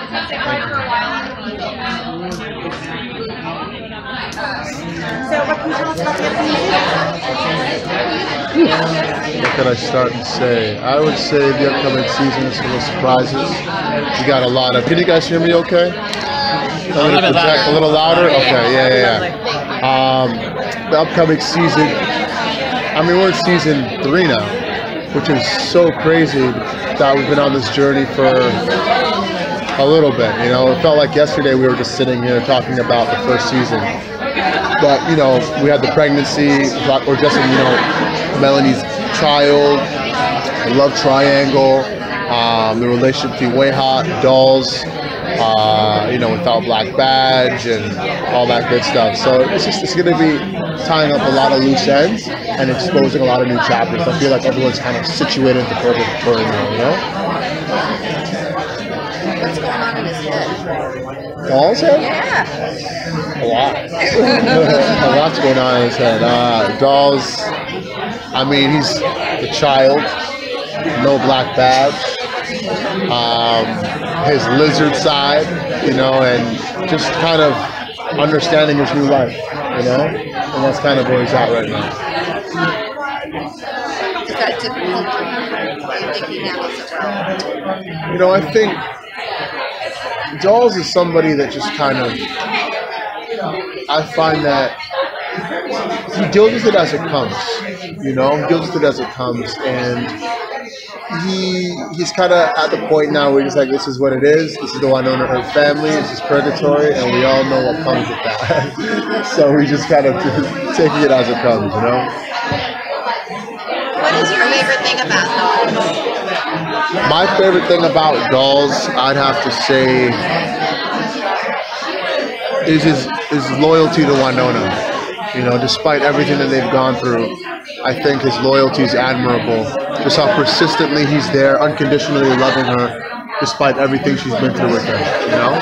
So what can you tell us about the upcoming season? What could I start and say? I would say the upcoming season is full of surprises. We got a lot of... Can you guys hear me okay? A little louder? Okay, yeah. The upcoming season, I mean, we're in season 3 now, which is so crazy that we've been on this journey for a little bit. You know, it felt like yesterday we were just sitting here talking about the first season. But, you know, we had the pregnancy, or just, you know, Melanie's child, the love triangle, the relationship between Way Hot, Dolls, you know, without Black Badge and all that good stuff. So it's going to be tying up a lot of loose ends and exposing a lot of new chapters. I feel like everyone's kind of situated at the perfect turn now, you know? What's going on in his head? Dolls head? Yeah. A lot. A lot's going on in his head. Dolls, I mean, he's the child, no Black Badge. His lizard side, you know, and just kind of understanding his new life, you know, and that's kind of where he's at right now. Is that difficult for him? Or do you think he handles it well? You know, I think Dolls is somebody that just kind of, I find that he deals with it as it comes, you know, he deals with it as it comes, and he's kind of at the point now where he's like, this is what it is. This is the Wynonna Earp family. This is purgatory, and we all know what comes with that. So we just kind of taking it as it comes, you know. What is your favorite thing about Dolls? My favorite thing about Dolls, I'd have to say, is his loyalty to Wynonna. You know, despite everything that they've gone through, I think his loyalty is admirable. Just how persistently he's there, unconditionally loving her, despite everything she's been through with him. You know,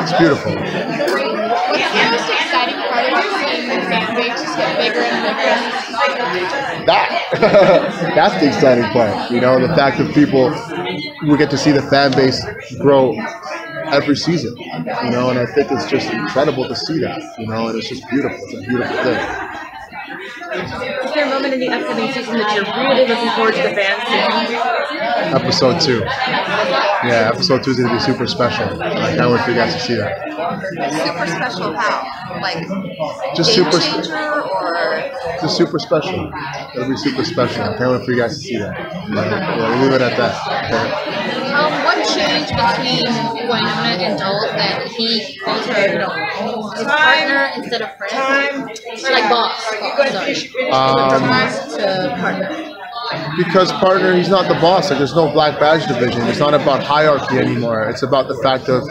it's beautiful. What's the most exciting part of seeing the fan base just get bigger and bigger? That's the exciting part. You know, the fact that we get to see the fan base grow every season, you know, and I think it's just incredible to see that, you know, and it's just beautiful. It's a beautiful thing. Is there a moment in the upcoming season that you're really looking forward to the fans seeing? Episode 2. Yeah, episode 2 is going to be super special. I can't wait for you guys to see that. Super special how? Like, just game super changer or? Just super special. It'll be super special. I can't wait for you guys to see that. Yeah, we'll leave it at that. Okay. What changed between Wynonna and Dolls that he calls her, you know, his partner instead of friend? Or like boss. To partner. Because partner, he's not the boss. Like, there's no Black Badge division. It's not about hierarchy anymore. It's about the fact of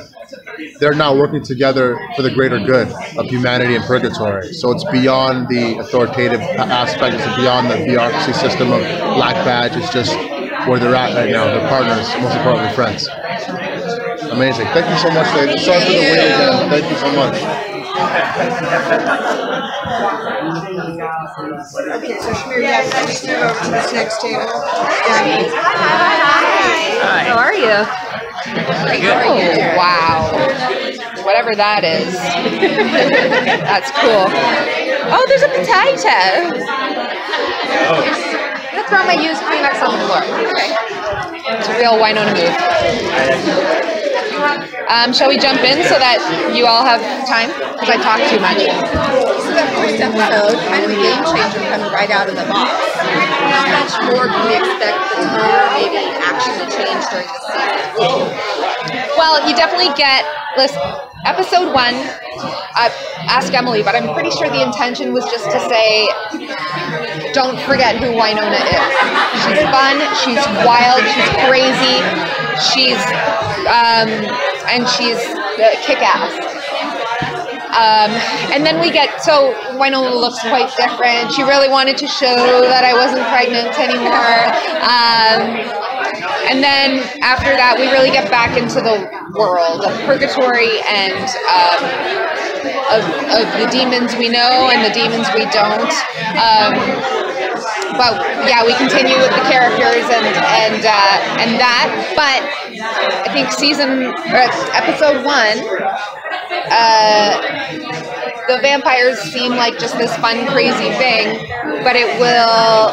they're now working together for the greater good of humanity and purgatory. So it's beyond the authoritative aspect. It's beyond the bureaucracy system of Black Badge. It's just where they're at right now. They're partners, most importantly friends. Amazing. Thank you so much, ladies. Sorry for the wait again. Thank you so much. Okay, so Shamir, yes, let's move over to this next table. Hi. How are you? Oh, wow. Whatever that is. That's cool. Oh, there's a potato. I'm gonna throw my used Kleenex on the floor. Okay. It's a real Wynonna move. Shall we jump in so that you all have time? Because I talk too much. So that first episode, kind of a game changer coming right out of the box. How much more can we expect the tone or maybe action to change during the season? Well, you definitely get, listen, episode 1, ask Emily, but I'm pretty sure the intention was just to say, don't forget who Wynonna is. She's fun, she's wild, she's crazy, she's, and she's kick-ass. And then we get, so Wynonna looks quite different. She really wanted to show that I wasn't pregnant anymore. And then after that, we really get back into the world of purgatory and of the demons we know and the demons we don't. but yeah, we continue with the characters and that. But I think episode 1, the vampires seem like just this fun, crazy thing, but it will,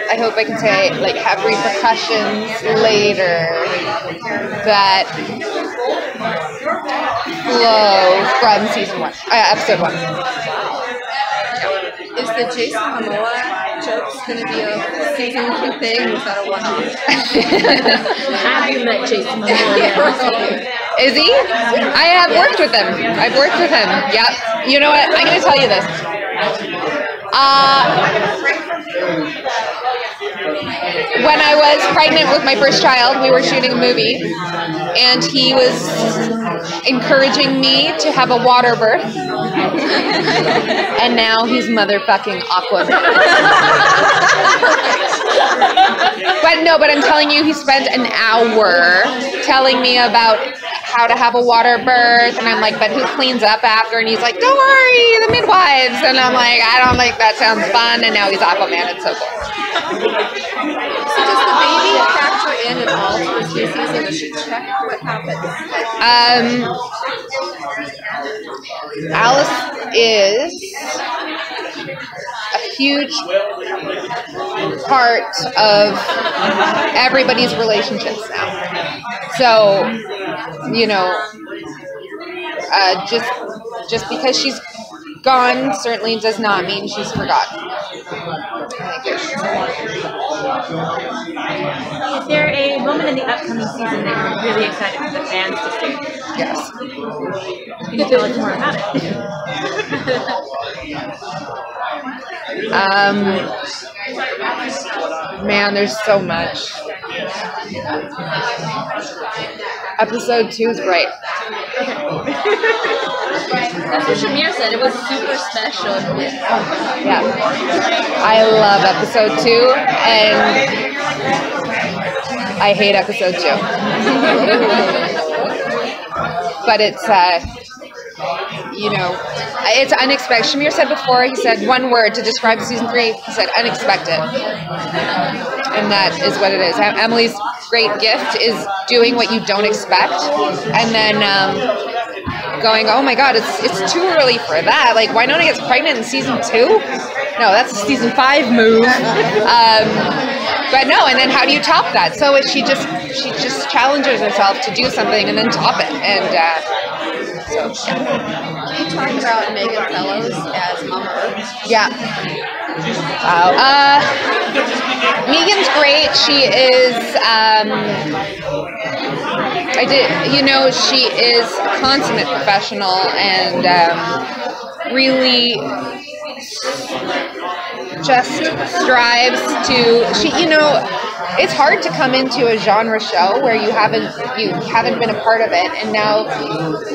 I hope I can say, like, have repercussions later that flow from episode 1. Is the Jason Momoa jokes going to be a season 2 thing? Is that a one-off? Have you met Jason Momoa yet? Is he? I have worked with him. I've worked with him. Yep. You know what? I'm going to tell you this. When I was pregnant with my first child, we were shooting a movie, and he was encouraging me to have a water birth, and now he's motherfucking Aquaman. But I'm telling you, he spent an hour telling me about how to have a water birth, and I'm like, but who cleans up after? And he's like, don't worry, the midwives. And I'm like, I don't think that sounds fun. And now he's Aquaman. It's so cool. So does the baby factor in at all to the species, or does she check what happens? Alice is a huge part of everybody's relationships now. So, you know, just because she's gone certainly does not mean she's forgotten. Is there a moment in the upcoming season that you're really excited for the fans to see? Yes. Can you tell us more about it? Man, there's so much. Episode 2 is great. That's what Shamir said. It was super special. Yeah. I love episode 2, and I hate episode 2. But it's, you know, it's unexpected. Shamir said before, he said one word to describe season 3, he said unexpected. And that is what it is. Emily's great gift is doing what you don't expect, and then going, oh my god, it's too early for that. Like, Wynonna gets pregnant in season 2? No, that's a season 5 move. But no, and then how do you top that? So she just challenges herself to do something and then top it. And so Can you talk about Megan Fellows as Mama Earp? yeah. Megan's great. She is she is a consummate professional and really just strives to, it's hard to come into a genre show where you haven't been a part of it, and now,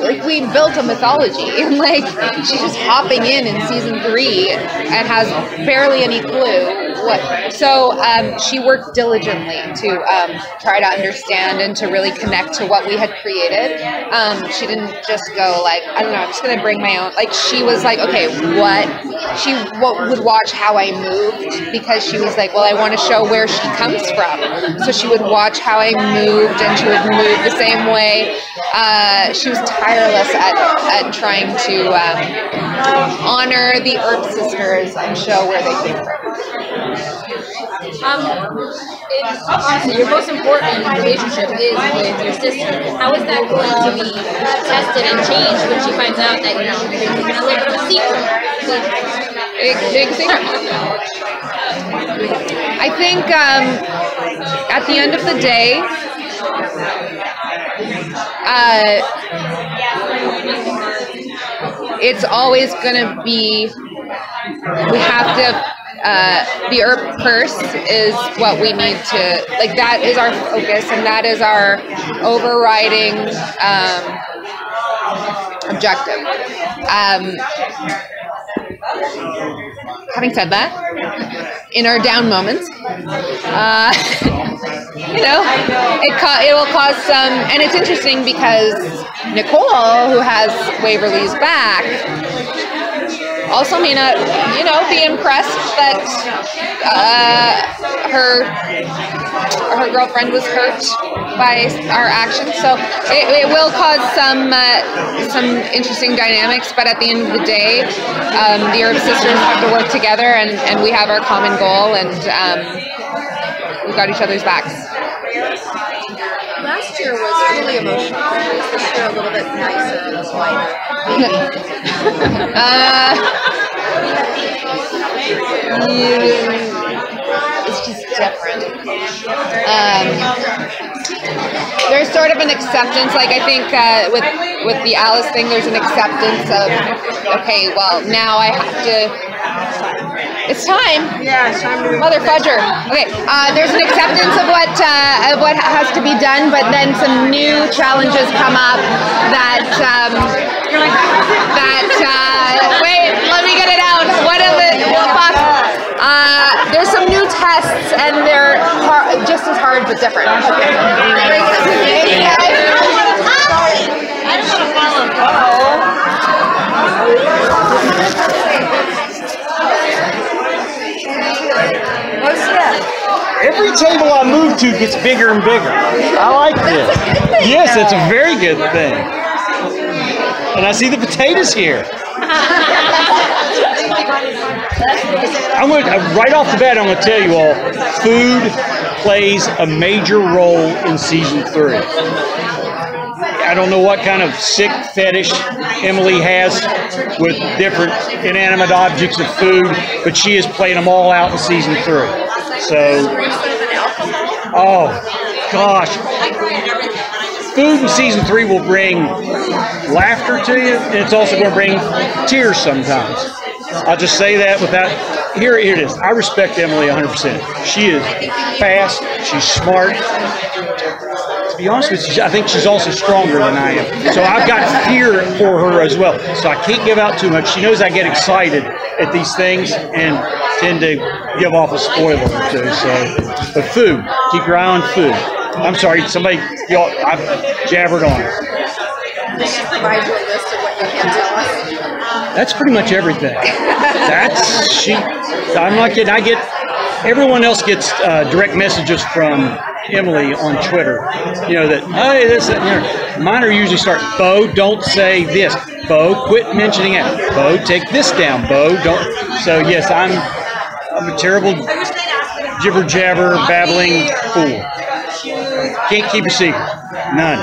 like, we built a mythology, and like, she's just hopping in season 3 and has barely any clue what. So she worked diligently to try to understand and to really connect to what we had created. She didn't just go like, I don't know, I'm just gonna bring my own. Like, she was like, okay, what would watch how I moved, because she was like, well, I want to show where she comes from. So she would watch how I moved, and she would move the same way. She was tireless at trying to honor the Earp sisters and show where they came from. Honestly, your most important relationship is with your sister. How is that going to be tested and changed when she finds out that, you're going to live in a secret? Big secret. I think at the end of the day, it's always going to be, we have to, the Earp curse is what we need to, like, that is our focus, and that is our overriding objective. Having said that, in our down moments, it will cause some, and it's interesting because Nicole, who has Waverly's back, also may not, you know, be impressed that her girlfriend was hurt by our actions. So it will cause some interesting dynamics. But at the end of the day, the Earp sisters have to work together, and we have our common goal, and we've got each other's backs. Last year was really emotional. This year a little bit nicer and lighter. It's just different. There's sort of an acceptance, like I think with the Alice thing, there's an acceptance of, okay, well, now I have to. It's time. Yeah, it's time to Mother fudger. Okay, there's an acceptance of what has to be done, but then some new challenges come up that wait, let me get it out. What is it? Fuck. There's some new tests, and they're just as hard but different. I don't want to follow. Every table I move to gets bigger and bigger. I like this. Yes, it's a very good thing. And I see the potatoes here. I'm going to, right off the bat, I'm going to tell you all, food plays a major role in season 3. I don't know what kind of sick fetish Emily has with different inanimate objects of food, but she is playing them all out in season 3. So, oh gosh, food in season 3 will bring laughter to you, and it's also going to bring tears sometimes. I'll just say that without, here it is. I respect Emily 100%. She is fast, she's smart. To be honest with you, I think she's also stronger than I am. So I've got fear for her as well. So I can't give out too much. She knows I get excited at these things and tend to give off a spoiler or two. So, but food, keep your eye on food. I'm sorry, somebody, y'all, I've jabbered on. Just provide you a list of what you can tell us. That's pretty much everything. I'm not kidding. Everyone else gets direct messages from Emily on Twitter. You know, that, hey, this, you know, mine are usually start, Bo, don't say this. Bo, quit mentioning it. Bo, take this down. Bo, don't. So, yes, I'm a terrible jibber jabber, babbling fool. Can't keep a secret. None.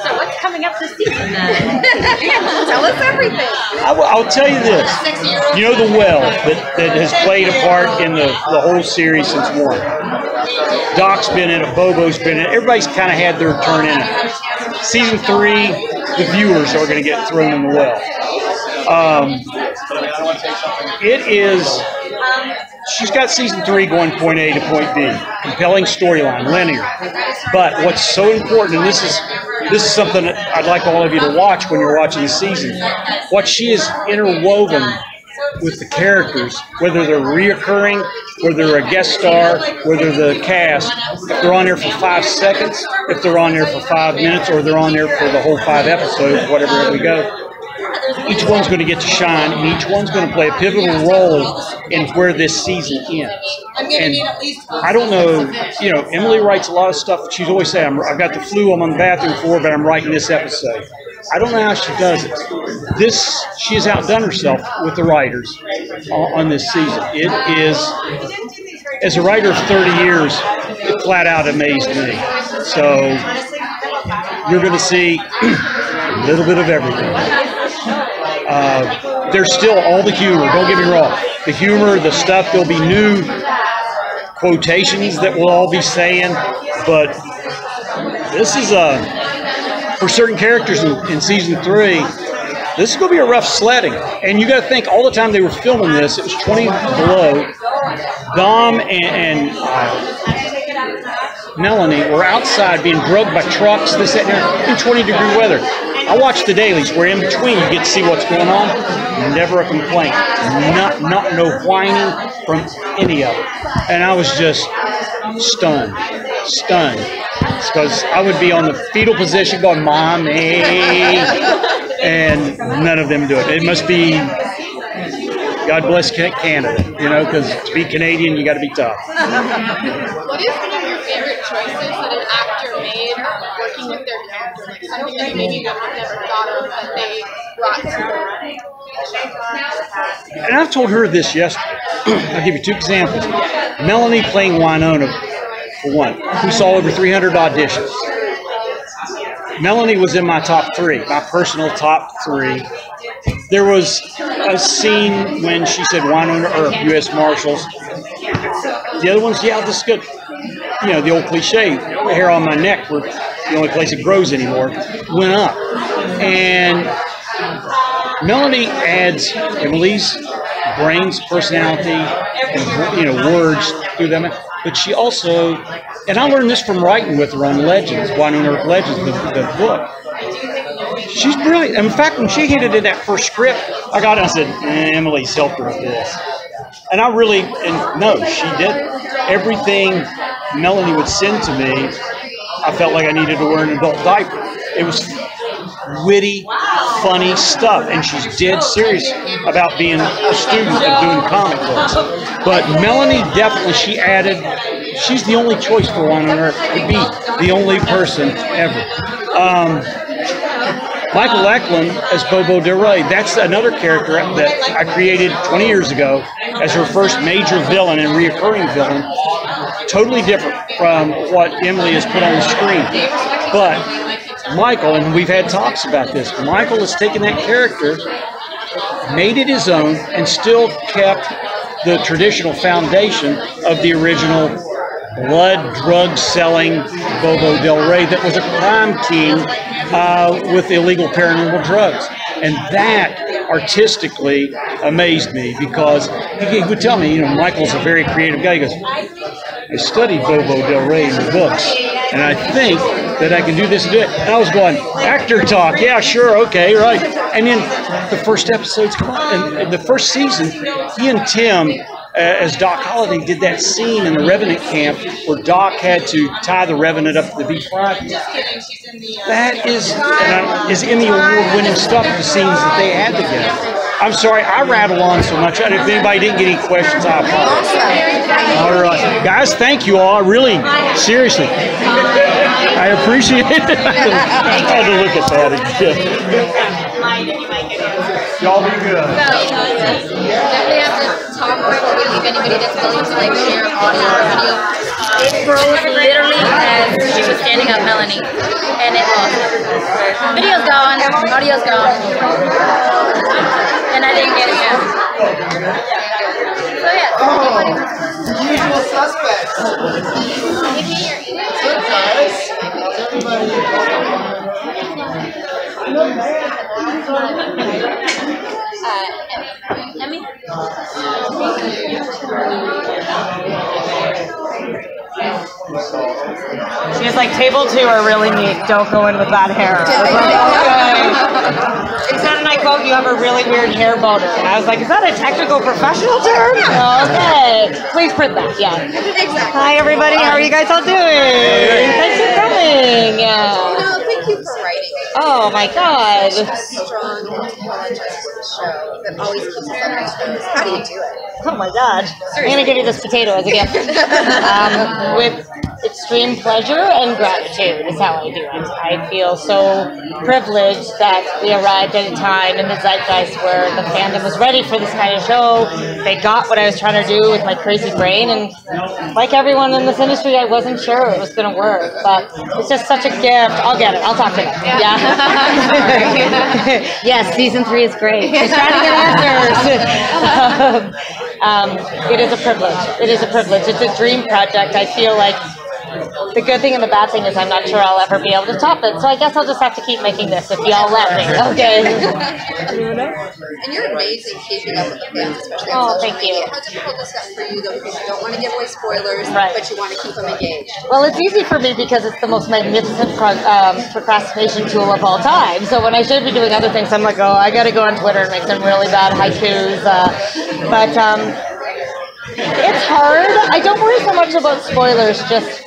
So what's coming up this season then? Tell us everything. I'll tell you this. You know the well that has played a part in the whole series since 1. Doc's been in it, Bobo's been in it. Everybody's kind of had their turn in it. Season 3, the viewers are going to get thrown in the well. It is... She's got season 3 going point A to point B. Compelling storyline, linear. But what's so important, and this is something that I'd like all of you to watch when you're watching the season, what she is interwoven with the characters, whether they're reoccurring, whether they're a guest star, whether the cast, if they're on there for 5 seconds, if they're on there for 5 minutes, or they're on there for the whole 5 episodes, whatever we go. Each one's going to get to shine, and each one's going to play a pivotal role in where this season ends. And I don't know, you know, Emily writes a lot of stuff. She's always saying, I've got the flu, I'm on the bathroom floor, but I'm writing this episode. I don't know how she does it. She has outdone herself with the writers on this season. It is, as a writer of 30 years, it flat out amazed me. So you're going to see a little bit of everything. There's still all the humor, don't get me wrong. The humor, the stuff, there'll be new quotations that we'll all be saying, but this is for certain characters in season 3, this is going to be a rough sledding. And you got to think, all the time they were filming this, it was 20 below. Dom and Melanie were outside being drugged by trucks, this, that, and there, in 20-degree weather. I watch the dailies where in between you get to see what's going on. Never a complaint. No whining from any of it. And I was just stunned. because I would be on the fetal position going, "Mommy," and none of them do it. It must be God bless Canada, you know, because to be Canadian, you got to be tough. What is one of your favorite choices that an actor made working with their character? Like something that maybe you would never thought of that they brought to you? And I've told her this yesterday. I'll give you 2 examples. Melanie playing Wynonna, for one, who saw over 300 auditions. Melanie was in my top 3, my personal top 3. There was a scene when she said Wynonna Earp, U.S. Marshals. The other ones, yeah, this is good. You know, the old cliche, the hair on my neck, where the only place it grows anymore, went up. And Melanie adds Emily's brains, personality, and, you know, words through them. But she also, and I learned this from writing with her on Legends, Wynonna Earp Legends, the book. She's brilliant. In fact, when she handed in that first script, I got it and I said, Emily's helped her with this. And I really, and no, she didn't. Everything Melanie would send to me, I felt like I needed to wear an adult diaper. It was witty, funny stuff. And she's dead serious about being a student of doing comic books. But Melanie definitely, she added, she's the only choice for Wynonna Earp to be the only person ever. Michael Eklund as Bobo Del Rey, that's another character that I created 20 years ago as her first major villain and reoccurring villain. Totally different from what Emily has put on the screen. But Michael, and we've had talks about this, Michael has taken that character, made it his own, and still kept the traditional foundation of the original blood drug selling Bobo Del Rey that was a crime king with illegal paranormal drugs. And that artistically amazed me because he would tell me, you know, Michael's a very creative guy. He goes, I studied Bobo Del Rey in the books, and I think that I can do this and do it. And I was going, actor talk, yeah, sure, okay, right. And then the first episodes come on, and the first season, he and Tim, as Doc Holliday, did that scene in the Revenant camp where Doc had to tie the Revenant up to the V5. That is in the award-winning stuff, the scenes that they had together. I'm sorry, I rattle on so much. If anybody didn't get any questions, I apologize. All right. Guys, thank you all. Really, seriously. I appreciate it. I had to look at that again. Y'all be good. Definitely have to talk before we leave. Anybody that's willing to like share audio or video. It froze literally as she was standing up, Melanie, and it lost. Video's gone, audio's gone, and I didn't get it yet. So yeah. Usual suspects. Good guys. Emmy? She was like, table 2 are really neat. Don't go in with that hair. She said, and I quote, you have a really weird hair boner. And I was like, is that a technical professional term? Okay. Please print that. Yeah. Exactly. Hi, everybody. How are you guys all doing? Thanks for coming. No, thank you for writing. Oh, my God. Such a strong anthropologist for the show that always keeps us on our toes. How do you do it? Oh, my God. I'm going to give you this potato as a gift. With extreme pleasure and gratitude is how I do it. I feel so privileged that we arrived at a time in the zeitgeist where the fandom was ready for this kind of show. They got what I was trying to do with my crazy brain, and like everyone in this industry, I wasn't sure it was going to work, but it's just such a gift. I'll get it. I'll talk to them. Yeah. Yes, season 3 is great. Just trying to get answers. It is a privilege. It is a privilege. It's a dream project. I feel like the good thing and the bad thing is I'm not sure I'll ever be able to top it. So I guess I'll just have to keep making this if y'all let me. Okay. And you're amazing keeping up with the fans, especially on social thank media. you. How difficult is that for you, though, because you don't want to give away spoilers, Right. but you want to keep them engaged? Well, it's easy for me because it's the most magnificent procrastination tool of all time. So when I should be doing other things, I'm like, oh, I got to go on Twitter and make some really bad haikus. But it's hard. I don't worry so much about spoilers, just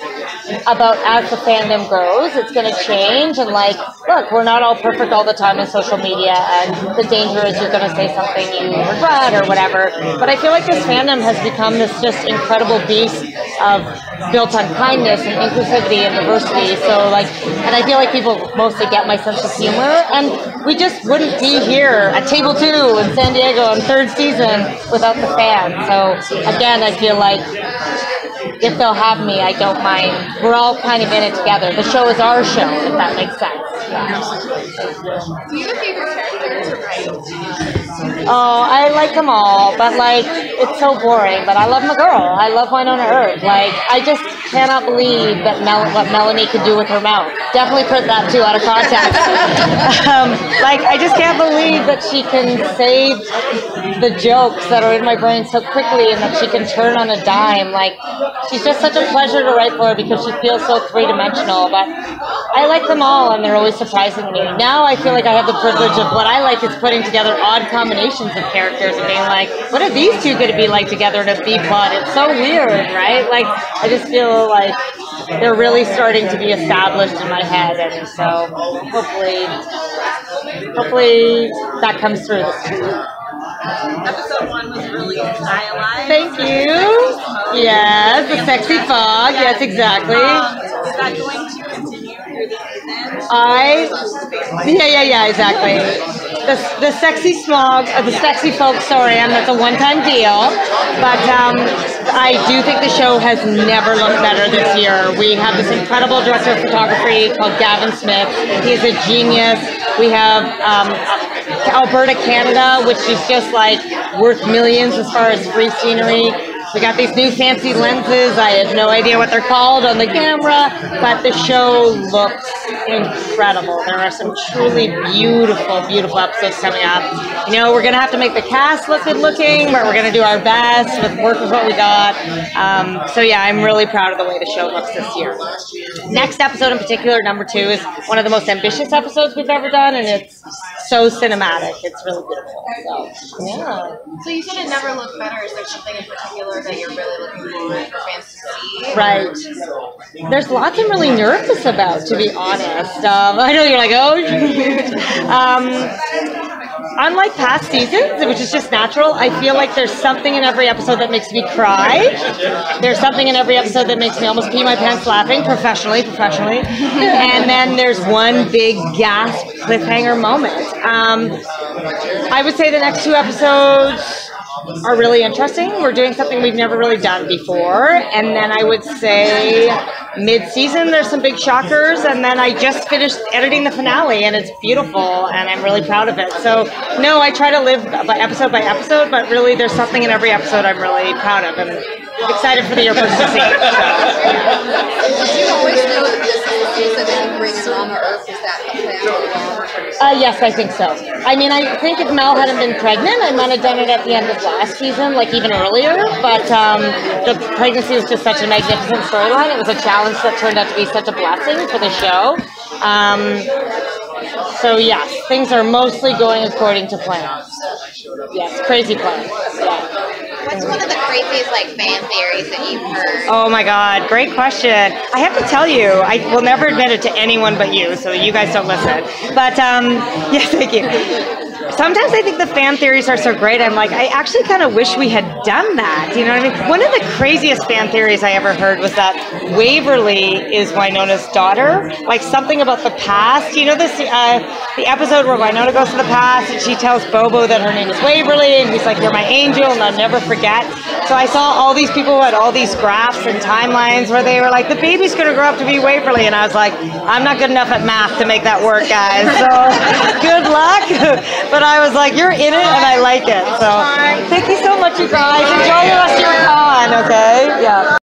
about as the fandom grows, it's going to change. And like, look, we're not all perfect all the time in social media, and the danger is you're going to say something you regret or whatever. But I feel like this fandom has become this just incredible beast of built on kindness and inclusivity and diversity. So like, and I feel like people mostly get my sense of humor, and we just wouldn't be here at Table 2 in San Diego in 3rd season without the fans. So again, I feel like if they'll have me, I don't mind. We're all kind of in it together. The show is our show, if that makes sense. Yeah. Do you have a favorite character to write? Oh, I like them all, but like, it's so boring. But I love my girl. I love Wynonna Earp. Like, I just cannot believe that what Melanie could do with her mouth. Definitely put that too out of context. Like, I just can't believe that she can say the jokes that are in my brain so quickly, and that she can turn on a dime. Like, she's just such a pleasure to write for because she feels so three-dimensional. But I like them all, and they're always surprising me. Now I feel like I have the privilege of what I like is putting together odd combinations of characters and being like, what are these two going to be like together in a B-plot? It's so weird, right? Like, I just feel like they're really starting to be established in my head, and so hopefully that comes through this time. Episode 1 was really stylized. Thank you. Yes, the sexy fog. Yes, exactly. Is that going to continue through the season? Yeah, exactly. The sexy smog, the sexy folk, sorry, and that's a one-time deal. But I do think the show has never looked better this year. We have this incredible director of photography called Gavin Smith. He's a genius. We have Alberta, Canada, which is just like worth millions as far as free scenery. We got these new fancy lenses. I have no idea what they're called on the camera, but the show looks incredible. There are some truly beautiful, beautiful episodes coming up. You know, we're going to have to make the cast look good looking, but we're going to do our best with work with what we got. So yeah, I'm really proud of the way the show looks this year. Next episode in particular, number 2, is one of the most ambitious episodes we've ever done, and it's so cinematic. It's really beautiful. So, yeah. So you said it never looked better. Is there something in particular that you're really looking forward for fans to see? Right. There's lots I'm really nervous about, to be honest. I know you're like, oh. Unlike past seasons, which is just natural, I feel like there's something in every episode that makes me cry. There's something in every episode that makes me almost pee my pants laughing, professionally. And then there's one big gasp cliffhanger moment. I would say the next 2 episodes are really interesting. We're doing something we've never really done before. And then I would say mid-season, there's some big shockers. And then I just finished editing the finale, and it's beautiful, and I'm really proud of it. So, no, I try to live by episode, but really there's something in every episode I'm really proud of and excited for the year to see. So. Did you always know that this is the season that you bring in Wynonna Earp? Is that the plan all along? Yes, I think so. I mean, I think if Mel hadn't been pregnant, I might have done it at the end of last season, like even earlier. But the pregnancy was just such a magnificent storyline. It was a challenge that turned out to be such a blessing for the show. So yes, things are mostly going according to plan. Yes, crazy plan. Yeah. What's one of the craziest fan theories that you've heard? Oh my God, great question. I have to tell you, I will never admit it to anyone but you, so you guys don't listen. But yes, thank you. Sometimes I think the fan theories are so great, I'm like, I actually kind of wish we had done that. You know what I mean? One of the craziest fan theories I ever heard was that Waverly is Wynonna's daughter. Like something about the past. You know this, the episode where Wynonna goes to the past and she tells Bobo that her name is Waverly, and he's like, you're my angel and I'll never forget. So I saw all these people who had all these graphs and timelines where they were like, the baby's going to grow up to be Waverly. And I was like, I'm not good enough at math to make that work, guys. So good luck. But I was like, you're in it and I like it. So thank you so much, you guys. Enjoy the rest of your con, okay?